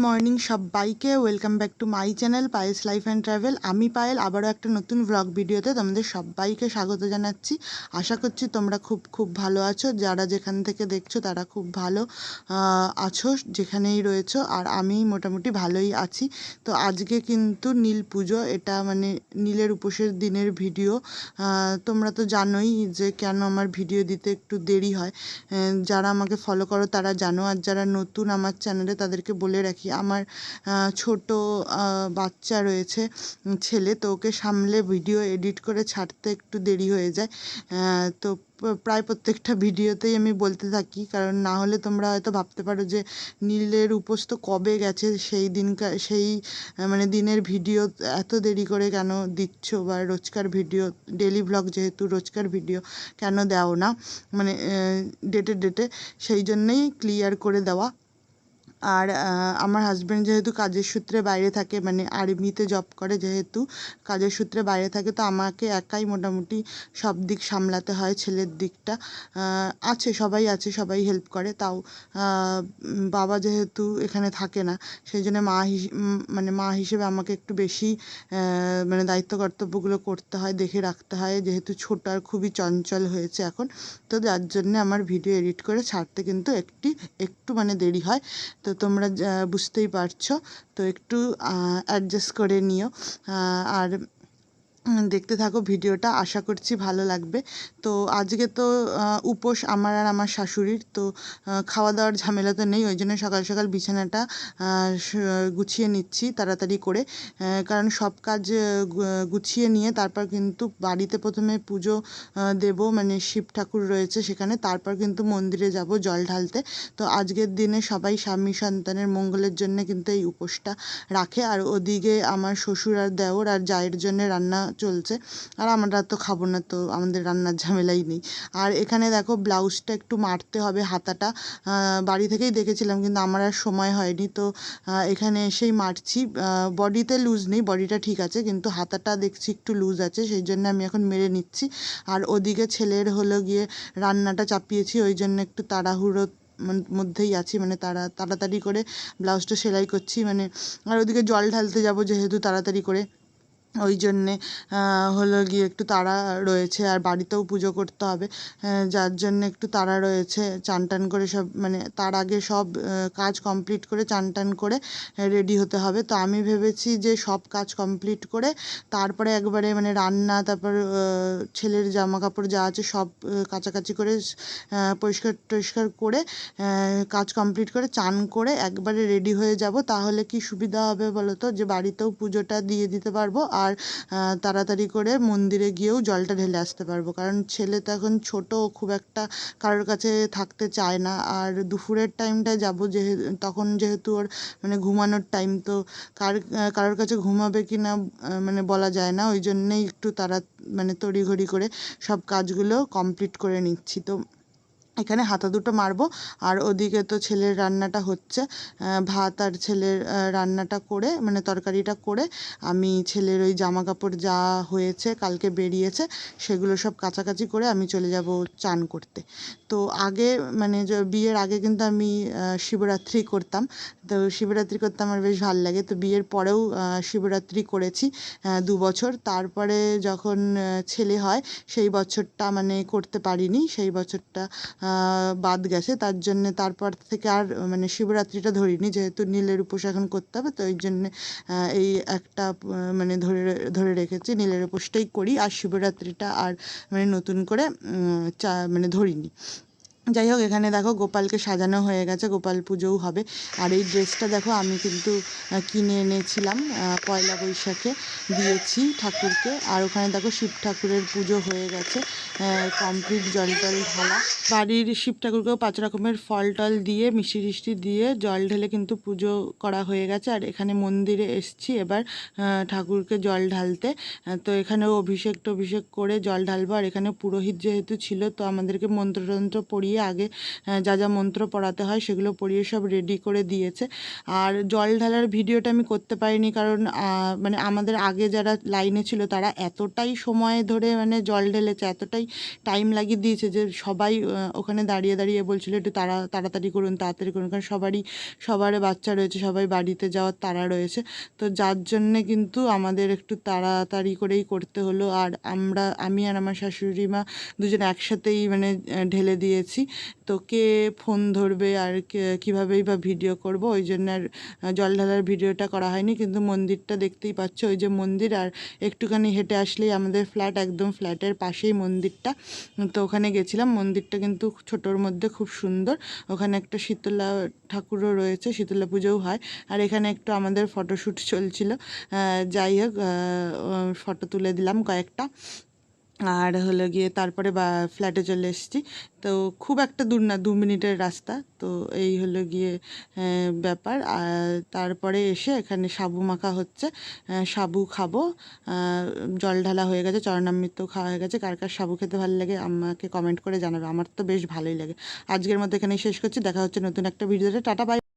Morning সবাইকে, welcome back to my channel Payel's life and travel. আমি পায়েল আবারও একটা নতুন ব্লগ ভিডিওতে তোমাদের সবাইকে স্বাগত জানাচ্ছি। আশা করছি তোমরা খুব ভালো আছো। যারা যেখান থেকে দেখছো তারা খুব ভালো আছো, যেখানেই রয়েছো। আর আমি মোটামুটি ভালোই আছি। তো আজকে কিন্তু নীল পুজো, এটা মানে নীলের উপোসের দিনের ভিডিও। তোমরা তো জানোই যে কেন আমার ভিডিও দিতে একটু দেরি হয়। যারা আমাকে ফলো করো তারা জানো, আর যারা নতুন আমার চ্যানেলে তাদেরকে বলে রাখি, আমার ছোট বাচ্চা রয়েছে, ছেলে, তো ওকে সামলে ভিডিও এডিট করে ছাড়তে একটু দেরি হয়ে যায়। তো প্রায় প্রত্যেকটা ভিডিওতেই আমি বলতে থাকি, কারণ না হলে তোমরা হয়তো ভাবতে পারো যে নীলের উপোস তো কবে গেছে, সেই দিনকার মানে দিনের ভিডিও এত দেরি করে কেন দিচ্ছ, বা রোজকার ভিডিও, ডেলি ব্লগ যেহেতু রোজকার ভিডিও কেন দাও না, মানে ডেটে সেই জন্যেই ক্লিয়ার করে দেওয়া। আর আমার হাজব্যান্ড যেহেতু কাজের সূত্রে বাইরে থাকে, মানে আর্মিতে জব করে, যেহেতু কাজের সূত্রে বাইরে থাকে, তো আমাকে একাই মোটামুটি সব দিক সামলাতে হয়। ছেলের দিকটা আছে, সবাই হেল্প করে। তাও বাবা যেহেতু এখানে থাকে না, সেই জন্য মানে মা হিসেবে আমাকে একটু বেশি মানে দায়িত্ব কর্তব্যগুলো করতে হয়, দেখে রাখতে হয়, যেহেতু ছোট আর খুবই চঞ্চল হয়েছে এখন। তো যার জন্যে আমার ভিডিও এডিট করে ছাড়তে কিন্তু একটু মানে দেরি হয়। তো তোমরা বুঝতেই পারছো, তো একটু অ্যাডজাস্ট করে নিও। আর দেখতে থাকো ভিডিওটা, আশা করছি ভালো লাগবে। তো আজকে তো উপোস আমার আর আমার শাশুড়ির, তো খাওয়া দাওয়ার ঝামেলা তো নেই, ওই জন্য সকাল সকাল বিছানাটা গুছিয়ে নিচ্ছি তাড়াতাড়ি করে। কারণ সব কাজ গুছিয়ে নিয়ে তারপর কিন্তু বাড়িতে প্রথমে পুজো দেব, মানে শিব ঠাকুর রয়েছে সেখানে, তারপর কিন্তু মন্দিরে যাব জল ঢালতে। তো আজকের দিনে সবাই স্বামী সন্তানের মঙ্গলের জন্য কিন্তু এই উপোসটা রাখে। আর ওদিকে আমার শ্বশুর আর দেওর আর জায়ের জন্য রান্না চলছে, আর আমরা তো খাবো না, তো আমাদের রান্নার ঝামেলাই নেই। আর এখানে দেখো ব্লাউজটা একটু মারতে হবে, হাতাটা বাড়ি থেকেই দেখেছিলাম, কিন্তু আমার আর সময় হয়নি, তো এখানে এসেই মারছি। বডিতে লুজ নেই, বডিটা ঠিক আছে, কিন্তু হাতাটা দেখছি একটু লুজ আছে, সেই জন্য আমি এখন মেরে নিচ্ছি। আর ওদিকে ছেলের হলো গিয়ে রান্নাটা চাপিয়েছি, ওই জন্য একটু তাড়াহুড়ো মধ্যেই আছি, মানে তাড়াতাড়ি করে ব্লাউজটা সেলাই করছি, মানে। আর ওদিকে জল ঢালতে যাব যেহেতু তাড়াতাড়ি করে, ওই জন্যে হলো গিয়ে একটু তাড়া রয়েছে। আর বাড়িতেও পুজো করতে হবে, যার জন্য একটু তাড়া রয়েছে। চান টান করে সব, মানে তার আগে সব কাজ কমপ্লিট করে চান টান করে রেডি হতে হবে। তো আমি ভেবেছি যে সব কাজ কমপ্লিট করে তারপরে একবারে মানে রান্না, তারপর ছেলের জামা কাপড় যা আছে সব কাচাকাচি করে পরিষ্কার টরিষ্কার করে কাজ কমপ্লিট করে চান করে একবারে রেডি হয়ে যাব। তাহলে কি সুবিধা হবে বলো তো, যে বাড়িতেও পুজোটা দিয়ে দিতে পারবো, আর তাড়াতাড়ি করে মন্দিরে গিয়েও জলটা ঢেলে আসতে পারবো। কারণ ছেলে তো এখন ছোটো, খুব একটা কারোর কাছে থাকতে চায় না। আর দুপুরের টাইমটায় যাবো, তখন যেহেতু ওর মানে ঘুমানোর টাইম, তো কারোর কাছে ঘুমাবে কি না মানে বলা যায় না, ওই জন্যেই একটু মানে তড়িঘড়ি করে সব কাজগুলো কমপ্লিট করে নিচ্ছি। তো এখানে হাতা দুটো মারবো, আর ওদিকে তো ছেলের রান্নাটা হচ্ছে, ভাত আর ছেলের রান্নাটা করে, মানে তরকারিটা করে, আমি ছেলের ওই জামা কাপড় যা হয়েছে কালকে বেরিয়েছে সেগুলো সব কাচাকাচি করে আমি চলে যাব চান করতে। তো আগে মানে বিয়ের আগে কিন্তু আমি শিবরাত্রি করতাম, তো শিবরাত্রি করতে আমার বেশ ভালো লাগে। তো বিয়ের পরেও শিবরাত্রি করেছি 2 বছর। তারপরে যখন ছেলে হয় সেই বছরটা মানে করতে পারিনি, সেই বছরটা বাদ গেছে, তার জন্যে তারপর থেকে আর মানে শিবরাত্রিটা ধরিনি, যেহেতু নীলের উপোস এখন করতে হবে, তো ওই জন্যে এই একটা মানে ধরে রেখেছি, নীলের উপোসটাই করি, আর শিবরাত্রিটা আর মানে নতুন করে মানে ধরিনি। যাই হোক, এখানে দেখো গোপালকে সাজানো হয়ে গেছে, গোপাল পুজোও হবে। আর এই ড্রেসটা দেখো আমি কিন্তু কিনে এনেছিলাম, পয়লা বৈশাখে দিয়েছি ঠাকুরকে। আর ওখানে দেখো শিব ঠাকুরের পুজো হয়ে গেছে কমপ্লিট, জল টল ঢালা। বাড়ির শিব ঠাকুরকেও 5 রকমের ফল টল দিয়ে মিষ্টি টিষ্টি দিয়ে জল ঢেলে কিন্তু পুজো করা হয়ে গেছে। আর এখানে মন্দিরে এসছি এবার ঠাকুরকে জল ঢালতে। তো এখানেও অভিষেক করে জল ঢালবো। আর এখানে পুরোহিত যেহেতু ছিল, তো আমাদেরকে মন্ত্রতন্ত্র পড়িয়ে পরিয়ে আগে যা যা মন্ত্র পড়াতে হয় সেগুলো পরিয়ে সব রেডি করে দিয়েছে। আর জল ঢালার ভিডিওটা আমি করতে পারিনি, কারণ মানে আমাদের আগে যারা লাইনে ছিল তারা এতটাই সময় ধরে মানে জল ঢেলেছে, এতটাই টাইম লাগিয়ে দিয়েছে যে সবাই ওখানে দাঁড়িয়ে দাঁড়িয়ে বলছিল একটু তাড়াতাড়ি করুন, তাড়াতাড়ি করুন, কারণ সবার বাচ্চা রয়েছে, সবাই বাড়িতে যাওয়ার তাড়া রয়েছে। তো যার জন্যে কিন্তু আমাদের একটু তাড়াতাড়ি করেই করতে হলো। আর আমি আর আমার শাশুড়ি মা দুজন একসাথেই মানে ঢেলে দিয়েছি। তো কে ফোন ধরবে আর কীভাবেই বা ভিডিও করব, ওই জন্য আর জল ঢালার ভিডিওটা করা হয়নি। কিন্তু মন্দিরটা দেখতেই পাচ্ছ, ওই যে মন্দির, আর একটুখানি হেঁটে আসলেই আমাদের ফ্ল্যাট, একদম ফ্ল্যাটের পাশেই মন্দিরটা। তো ওখানে গেছিলাম। মন্দিরটা কিন্তু ছোটোর মধ্যে খুব সুন্দর। ওখানে একটা শীতলা ঠাকুরও রয়েছে, শীতলা পুজোও হয়। আর এখানে একটু আমাদের ফটোশ্যুট চলছিল। যাই হোক, ফটো তুলে দিলাম কয়েকটা। আর হলো গিয়ে তারপরে ফ্ল্যাটে চলে এসেছি। তো খুব একটা দূর না, 2 মিনিটের রাস্তা। তো এই হলো গিয়ে ব্যাপার। আর তারপরে এসে এখানে সাবু মাখা হচ্ছে, সাবু খাবো। জল ঢালা হয়ে গেছে, চরণামৃত খাওয়া হয়ে গেছে। কার কার সাবু খেতে ভালো লাগে আমাকে কমেন্ট করে জানাবে। আমার তো বেশ ভালোই লাগে। আজকের মতো এখানেই শেষ করছি। দেখা হচ্ছে নতুন একটা ভিডিওতে। Tata, by.